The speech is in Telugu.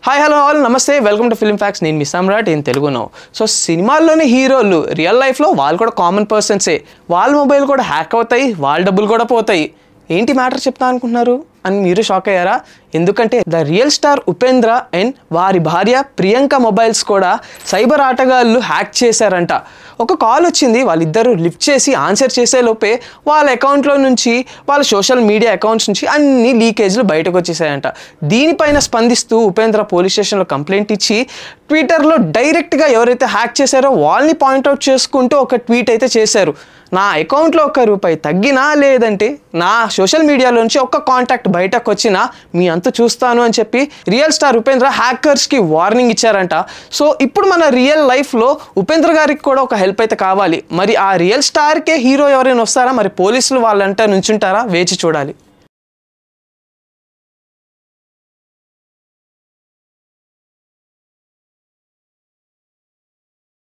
హాయ్ హలో ఆల్ నమస్తే వెల్కమ్ టు ఫిల్మ్ ఫ్యాక్ట్స్. నేను మీ సమ్రాట్ ఇన్ తెలుగు నౌ. సో సినిమాల్లోని హీరోలు రియల్ లైఫ్లో వాళ్ళు కూడా కామన్ పర్సన్సే. వాళ్ళ మొబైల్ కూడా హ్యాక్ అవుతాయి, వాళ్ళ డబ్బులు కూడా పోతాయి. ఏంటి మ్యాటర్ చెప్తా అనుకుంటున్నారు అని మీరు షాక్ అయ్యారా? ఎందుకంటే the real star Upendra and వారి భార్య ప్రియాంక మొబైల్స్ కూడా సైబర్ ఆటగాళ్ళు హ్యాక్ చేశారంట. ఒక కాల్ వచ్చింది, వాళ్ళిద్దరూ లిఫ్ట్ చేసి ఆన్సర్ చేసే లోపే వాళ్ళ అకౌంట్లో నుంచి వాళ్ళ సోషల్ మీడియా అకౌంట్స్ నుంచి అన్ని లీకేజ్లు బయటకు వచ్చేసాయంట. దీనిపైన స్పందిస్తూ ఉపేంద్ర పోలీస్ స్టేషన్లో కంప్లైంట్ ఇచ్చి ట్విట్టర్లో డైరెక్ట్గా ఎవరైతే హ్యాక్ చేశారో వాళ్ళని పాయింట్అవుట్ చేసుకుంటూ ఒక ట్వీట్ అయితే చేశారు. నా అకౌంట్లో ₹1 తగ్గినా లేదంటే నా సోషల్ మీడియాలోంచి ఒక్క కాంటాక్ట్ బయటకు వచ్చినా మీ అంత చూస్తాను అని చెప్పి రియల్ స్టార్ ఉపేంద్ర హ్యాకర్స్కి వార్నింగ్ ఇచ్చారంట. సో ఇప్పుడు మన రియల్ లైఫ్లో ఉపేంద్ర గారికి కూడా ఒక హెల్ప్ అయితే కావాలి. మరి ఆ రియల్ స్టార్కే హీరో ఎవరైనా వస్తారా? మరి పోలీసులు వాళ్ళంతా నుంచుంటారా? వేచి చూడాలి.